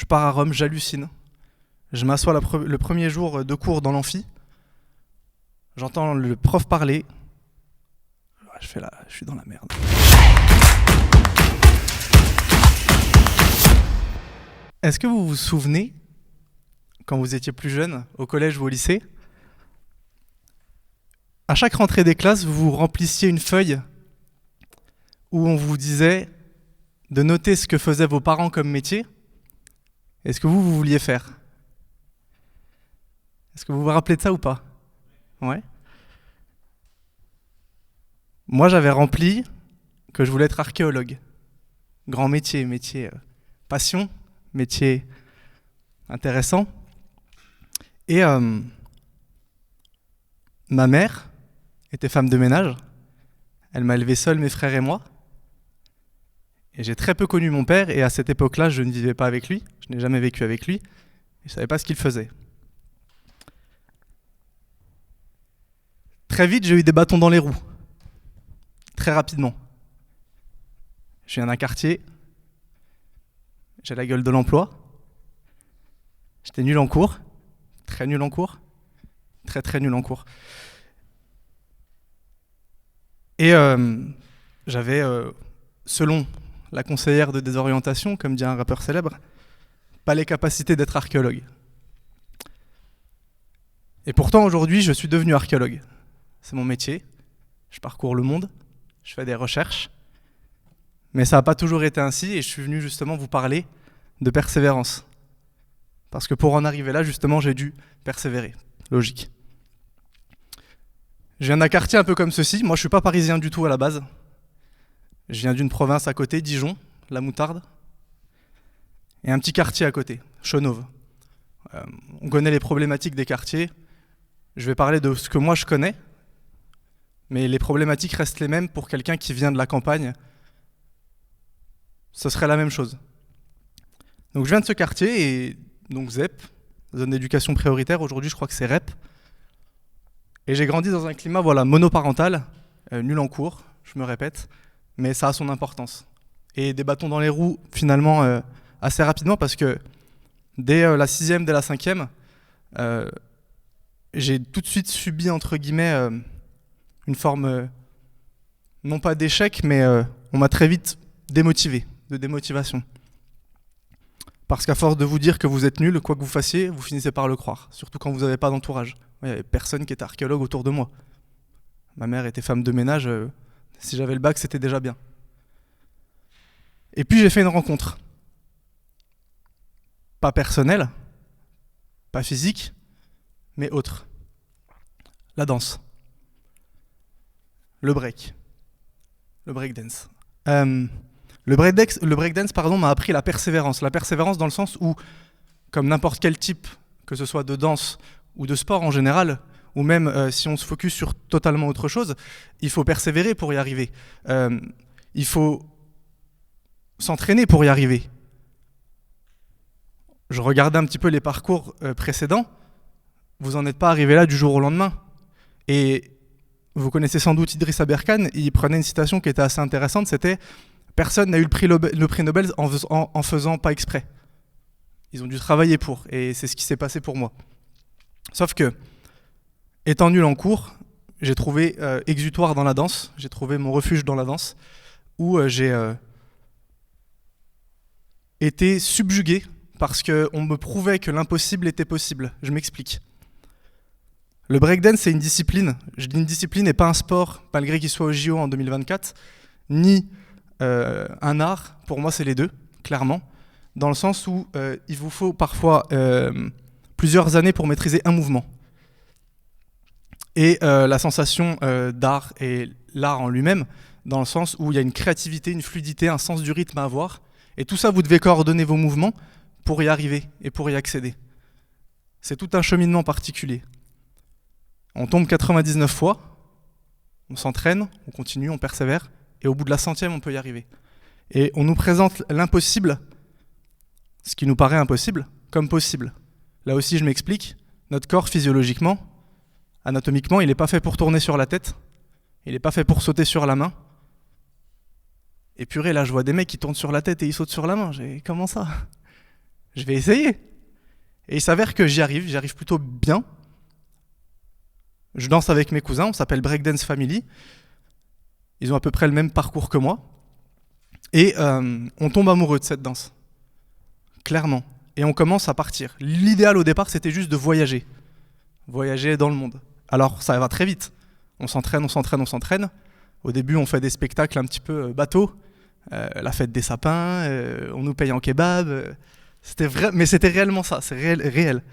je pars à Rome, j'hallucine. Je m'assois le premier jour de cours dans l'amphi. J'entends le prof parler. Je suis dans la merde. Est-ce que vous vous souvenez, quand vous étiez plus jeune, au collège ou au lycée, à chaque rentrée des classes, vous remplissiez une feuille où on vous disait de noter ce que faisaient vos parents comme métier et ce que vous vouliez faire. Est-ce que vous vous rappelez de ça ou pas? Ouais. Moi, j'avais rempli que je voulais être archéologue. Grand métier, passion, métier intéressant. Et ma mère était femme de ménage. Elle m'a élevé seule, mes frères et moi. Et j'ai très peu connu mon père, et à cette époque-là, je ne vivais pas avec lui. Je n'ai jamais vécu avec lui. Et je ne savais pas ce qu'il faisait. Très vite, j'ai eu des bâtons dans les roues. Très rapidement. Je viens d'un quartier. J'ai la gueule de l'emploi. J'étais nul en cours. Très nul en cours. Très nul en cours. Et j'avais, selon la conseillère de désorientation, comme dit un rappeur célèbre, pas les capacités d'être archéologue. Et pourtant, aujourd'hui, je suis devenu archéologue. C'est mon métier. Je parcours le monde. Je fais des recherches. Mais ça n'a pas toujours été ainsi, et je suis venu justement vous parler de persévérance. Parce que pour en arriver là, justement, j'ai dû persévérer. Logique. Je viens d'un quartier un peu comme ceci. Moi, je ne suis pas parisien du tout à la base. Je viens d'une province à côté, Dijon, la Moutarde. Et un petit quartier à côté, Chenauve. On connaît les problématiques des quartiers. Je vais parler de ce que moi je connais. Mais les problématiques restent les mêmes pour quelqu'un qui vient de la campagne. Ce serait la même chose. Donc je viens de ce quartier, et donc ZEP, zone d'éducation prioritaire, aujourd'hui je crois que c'est REP. Et j'ai grandi dans un climat monoparental, nul en cours, je me répète, mais ça a son importance. Et des bâtons dans les roues finalement assez rapidement, parce que dès la 6e, dès la 5e, j'ai tout de suite subi entre guillemets une forme, non pas d'échec, mais on m'a très vite démotivé, de démotivation. Parce qu'à force de vous dire que vous êtes nul, quoi que vous fassiez, vous finissez par le croire. Surtout quand vous n'avez pas d'entourage. Il n'y avait personne qui était archéologue autour de moi. Ma mère était femme de ménage. Si j'avais le bac, c'était déjà bien. Et puis j'ai fait une rencontre. Pas personnelle, pas physique, mais autre. La danse. Le break. Le breakdance. Le breakdance, m'a appris la persévérance. La persévérance dans le sens où, comme n'importe quel type, que ce soit de danse ou de sport en général, ou même si on se focus sur totalement autre chose, il faut persévérer pour y arriver. Il faut s'entraîner pour y arriver. Je regardais un petit peu les parcours précédents. Vous n'en êtes pas arrivé là du jour au lendemain. Et vous connaissez sans doute Idriss Aberkan, il prenait une citation qui était assez intéressante, c'était « Personne n'a eu le prix Nobel en faisant pas exprès ». Ils ont dû travailler pour, et c'est ce qui s'est passé pour moi. Sauf que, étant nul en cours, j'ai trouvé exutoire dans la danse, j'ai trouvé mon refuge dans la danse, où j'ai été subjugué parce qu'on me prouvait que l'impossible était possible. Je m'explique. Le breakdance, c'est une discipline. Je dis une discipline et pas un sport, malgré qu'il soit au JO en 2024, ni un art. Pour moi, c'est les deux, clairement. Dans le sens où il vous faut parfois plusieurs années pour maîtriser un mouvement. Et la sensation d'art et l'art en lui-même, dans le sens où il y a une créativité, une fluidité, un sens du rythme à avoir. Et tout ça, vous devez coordonner vos mouvements pour y arriver et pour y accéder. C'est tout un cheminement particulier. On tombe 99 fois, on s'entraîne, on continue, on persévère, et au bout de la 100e, on peut y arriver. Et on nous présente l'impossible, ce qui nous paraît impossible, comme possible. Là aussi, je m'explique, notre corps, physiologiquement, anatomiquement, il n'est pas fait pour tourner sur la tête, il n'est pas fait pour sauter sur la main. Et purée, là, je vois des mecs qui tournent sur la tête et ils sautent sur la main. Comment ça? je vais essayer. Et il s'avère que j'y arrive plutôt bien. Je danse avec mes cousins, on s'appelle Breakdance Family. Ils ont à peu près le même parcours que moi. Et on tombe amoureux de cette danse, clairement. Et on commence à partir. L'idéal au départ, c'était juste de voyager. Voyager dans le monde. Alors ça va très vite. On s'entraîne. Au début, on fait des spectacles un petit peu bateaux. La fête des sapins, on nous paye en kebab. Mais c'était réellement ça, c'est réel.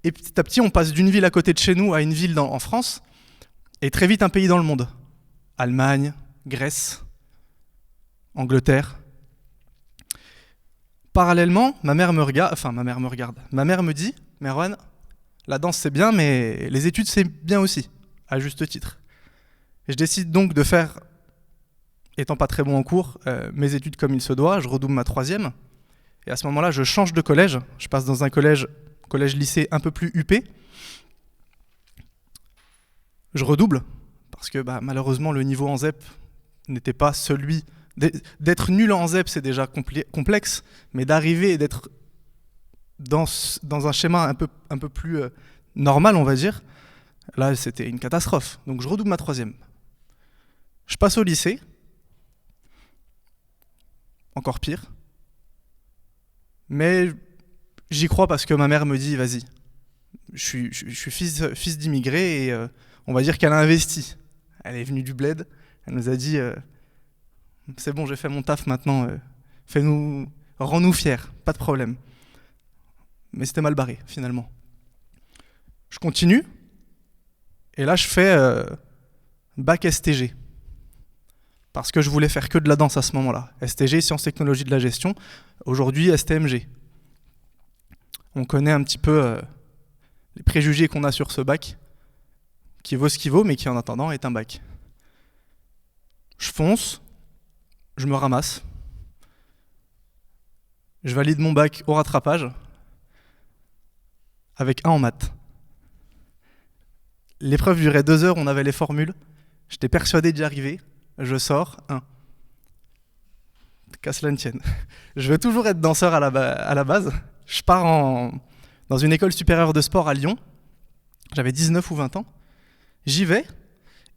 Et petit à petit, on passe d'une ville à côté de chez nous à une ville en France, et très vite un pays dans le monde. Allemagne, Grèce, Angleterre. Parallèlement, ma mère me dit, Merwan, la danse c'est bien, mais les études c'est bien aussi, à juste titre. Et je décide donc de faire, étant pas très bon en cours, mes études comme il se doit, je redouble ma 3e. Et à ce moment-là, je change de collège. Je passe dans un collège-lycée un peu plus huppé. Je redouble, parce que malheureusement, le niveau en ZEP n'était pas celui... D'être nul en ZEP, c'est déjà complexe, mais d'arriver et d'être dans un schéma un peu plus normal, on va dire, là, c'était une catastrophe. Donc je redouble ma 3e. Je passe au lycée. Encore pire. Mais j'y crois parce que ma mère me dit, vas-y, je suis fils d'immigré et on va dire qu'elle a investi. Elle est venue du bled, elle nous a dit, c'est bon, j'ai fait mon taf maintenant, rends-nous fiers, pas de problème. Mais c'était mal barré, finalement. Je continue, et là je fais bac STG. Parce que je voulais faire que de la danse à ce moment-là. STG, Sciences Technologies de la Gestion, aujourd'hui STMG. On connaît un petit peu les préjugés qu'on a sur ce bac, qui vaut ce qu'il vaut, mais qui en attendant est un bac. Je fonce, je me ramasse, je valide mon bac au rattrapage, avec 1 en maths. L'épreuve durait 2 heures, on avait les formules, j'étais persuadé d'y arriver. Je sors, 1. Qu'à cela ne tienne. Je veux toujours être danseur à la base. Je pars dans une école supérieure de sport à Lyon. J'avais 19 ou 20 ans. J'y vais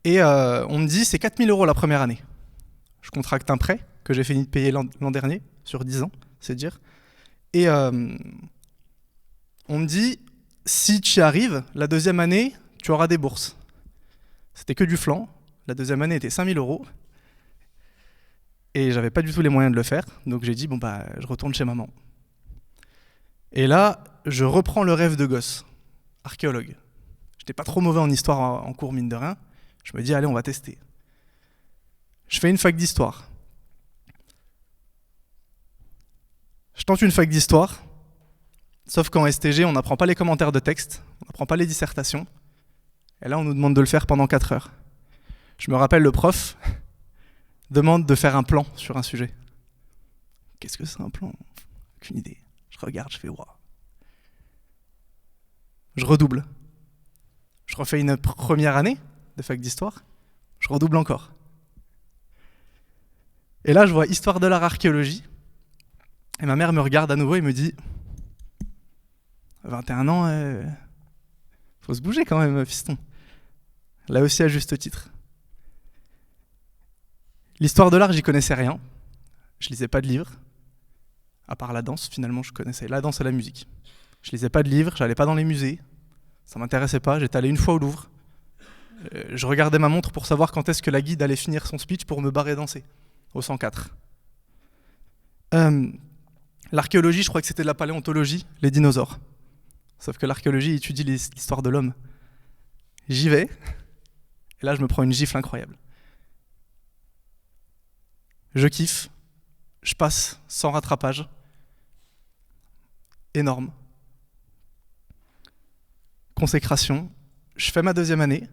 et on me dit c'est 4 000 € la première année. Je contracte un prêt que j'ai fini de payer l'an dernier, sur 10 ans, c'est dire. Et on me dit si tu y arrives, la 2e année, tu auras des bourses. C'était que du flanc. La 2e année était 5 000 €. Et j'avais pas du tout les moyens de le faire. Donc j'ai dit, je retourne chez maman. Et là, je reprends le rêve de gosse. Archéologue. J'étais pas trop mauvais en histoire en cours, mine de rien. Je me dis, allez, on va tester. Je fais une fac d'histoire. Je tente une fac d'histoire. Sauf qu'en STG, on n'apprend pas les commentaires de texte. On n'apprend pas les dissertations. Et là, on nous demande de le faire pendant 4 heures. Je me rappelle, le prof demande de faire un plan sur un sujet. Qu'est-ce que c'est un plan ? Aucune idée. Je regarde, je fais waouh. Je redouble. Je refais une première année de fac d'histoire. Je redouble encore. Et là, je vois histoire de l'art, archéologie. Et ma mère me regarde à nouveau et me dit 21 ans, faut se bouger quand même, fiston. Là aussi à juste titre. L'histoire de l'art, j'y connaissais rien. Je lisais pas de livres. À part la danse, finalement, je connaissais la danse et la musique. Je lisais pas de livres, j'allais pas dans les musées. Ça m'intéressait pas, j'étais allé une fois au Louvre. Je regardais ma montre pour savoir quand est-ce que la guide allait finir son speech pour me barrer danser, au 104. L'archéologie, je crois que c'était de la paléontologie, les dinosaures. Sauf que l'archéologie étudie l'histoire de l'homme. J'y vais, et là je me prends une gifle incroyable. Je kiffe, je passe sans rattrapage. Énorme. Consécration, je fais ma 2e année,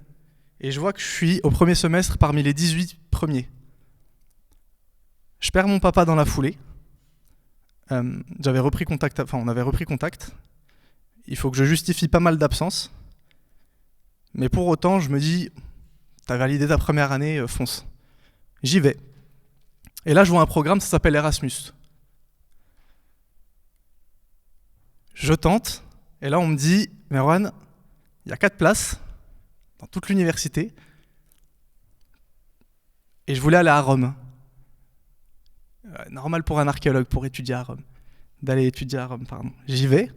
et je vois que je suis au premier semestre parmi les 18 premiers. Je perds mon papa dans la foulée. On avait repris contact. Il faut que je justifie pas mal d'absences. Mais pour autant, je me dis, t'as validé ta première année, fonce. J'y vais. Et là, je vois un programme, ça s'appelle Erasmus. Je tente, et là on me dit, Merwan, il y a 4 places dans toute l'université, et je voulais aller à Rome. Normal pour un archéologue, pour étudier à Rome. D'aller étudier à Rome, pardon. J'y vais,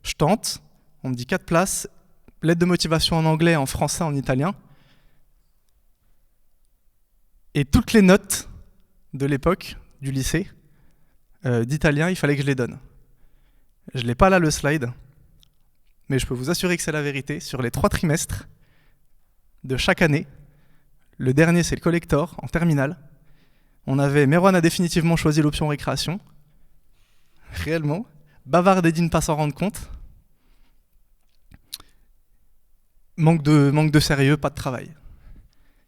je tente, on me dit 4 places, lettre de motivation en anglais, en français, en italien. Et toutes les notes de l'époque, du lycée, d'italien, il fallait que je les donne. Je ne l'ai pas là le slide, mais je peux vous assurer que c'est la vérité. Sur les 3 trimestres de chaque année, le dernier c'est le collector en terminale. Merwan a définitivement choisi l'option récréation. Réellement. Bavard et dit ne pas s'en rendre compte. Manque de sérieux, pas de travail.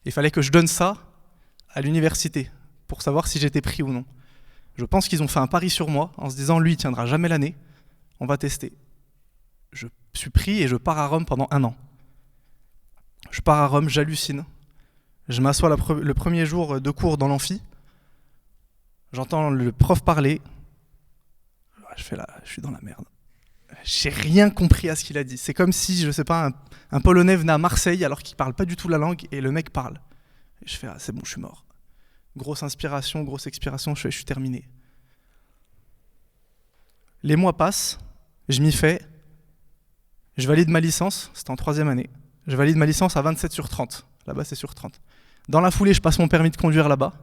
Il fallait que je donne ça à l'université pour savoir si j'étais pris ou non. Je pense qu'ils ont fait un pari sur moi en se disant lui il tiendra jamais l'année, on va tester. Je suis pris et je pars à Rome pendant 1 an. Je pars à Rome, j'hallucine. Je m'assois le premier jour de cours dans l'amphi. J'entends le prof parler. Je fais là, je suis dans la merde. J'ai rien compris à ce qu'il a dit. C'est comme si, je sais pas, un Polonais venait à Marseille alors qu'il parle pas du tout la langue et le mec parle. Et je fais, ah, c'est bon, je suis mort. Grosse inspiration, grosse expiration, je suis terminé. Les mois passent, je m'y fais. Je valide ma licence, c'était en 3e année. Je valide ma licence à 27 sur 30. Là-bas, c'est sur 30. Dans la foulée, je passe mon permis de conduire là-bas,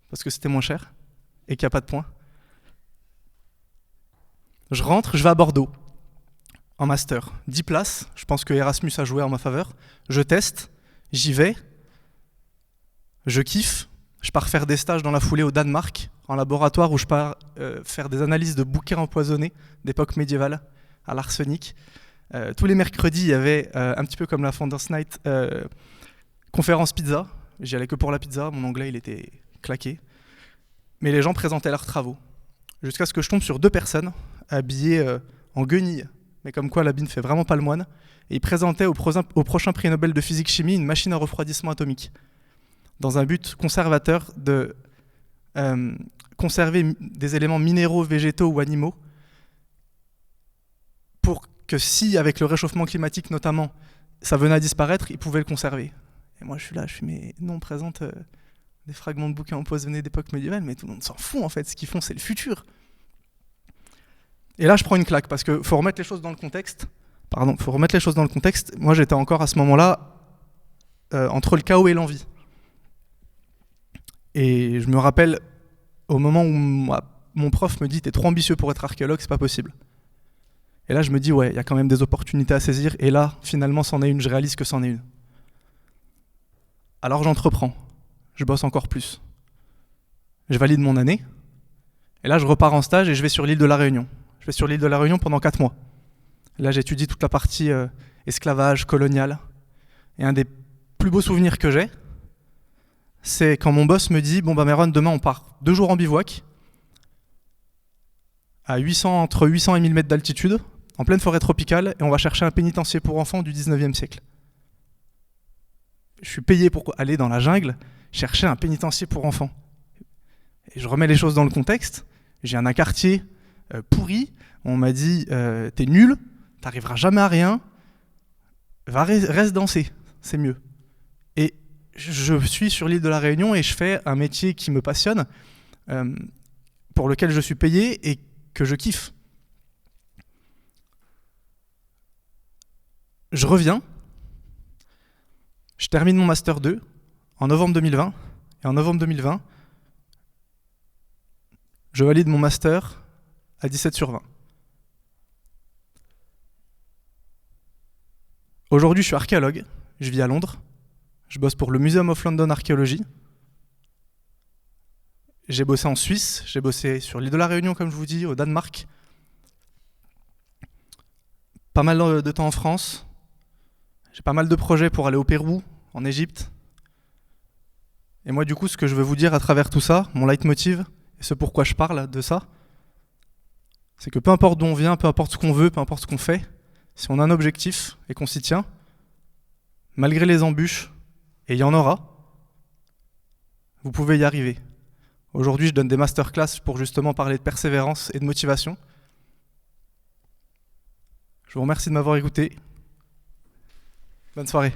parce que c'était moins cher et qu'il n'y a pas de points. Je rentre, je vais à Bordeaux, en master. 10 places, je pense que Erasmus a joué en ma faveur. Je teste, j'y vais, je kiffe. Je pars faire des stages dans la foulée au Danemark, en laboratoire où je pars faire des analyses de bouquets empoisonnés d'époque médiévale à l'arsenic. Tous les mercredis, il y avait, un petit peu comme la Founders Night, conférence pizza. J'y allais que pour la pizza, mon anglais il était claqué. Mais les gens présentaient leurs travaux. Jusqu'à ce que je tombe sur 2 personnes habillées en guenilles. Mais comme quoi la bine fait vraiment pas le moine. Et ils présentaient au prochain prix Nobel de physique-chimie une machine à refroidissement atomique. Dans un but conservateur de conserver des éléments minéraux, végétaux ou animaux pour que si, avec le réchauffement climatique notamment, ça venait à disparaître, ils pouvaient le conserver. Et moi je suis là, mais non, on présente des fragments de bouquins empoisonnés d'époque médiévale, mais tout le monde s'en fout en fait, ce qu'ils font c'est le futur. Et là je prends une claque, parce qu'il faut remettre les choses dans le contexte. Moi j'étais encore à ce moment-là entre le chaos et l'envie. Et je me rappelle, au moment où mon prof me dit « T'es trop ambitieux pour être archéologue, c'est pas possible ». Et là, je me dis « Ouais, il y a quand même des opportunités à saisir ». Et là, finalement, c'en est une, je réalise que c'en est une. Alors j'entreprends, je bosse encore plus. Je valide mon année, et là, je repars en stage et je vais sur l'île de la Réunion. Je vais sur l'île de la Réunion pendant 4 mois. Et là, j'étudie toute la partie esclavage, colonial. Et un des plus beaux souvenirs que j'ai, c'est quand mon boss me dit « Bon bah Merwan, demain on part 2 jours en bivouac, à entre 800 et 1000 mètres d'altitude, en pleine forêt tropicale, et on va chercher un pénitencier pour enfants du 19e siècle. » Je suis payé pour aller dans la jungle, chercher un pénitencier pour enfants. Et je remets les choses dans le contexte, j'ai un quartier pourri, on m'a dit « T'es nul, t'arriveras jamais à rien, reste danser, c'est mieux. » Et je suis sur l'île de la Réunion et je fais un métier qui me passionne, pour lequel je suis payé et que je kiffe. Je reviens, je termine mon Master 2 en novembre 2020, et en novembre 2020, je valide mon Master à 17 sur 20. Aujourd'hui, je suis archéologue, je vis à Londres. Je bosse pour le Museum of London Archaeology. J'ai bossé en Suisse, j'ai bossé sur l'île de la Réunion, comme je vous dis, au Danemark. Pas mal de temps en France. J'ai pas mal de projets pour aller au Pérou, en Égypte. Et moi, du coup, ce que je veux vous dire à travers tout ça, mon leitmotiv, et ce pourquoi je parle de ça, c'est que peu importe d'où on vient, peu importe ce qu'on veut, peu importe ce qu'on fait, si on a un objectif et qu'on s'y tient, malgré les embûches, et il y en aura, vous pouvez y arriver. Aujourd'hui, je donne des masterclass pour justement parler de persévérance et de motivation. Je vous remercie de m'avoir écouté. Bonne soirée.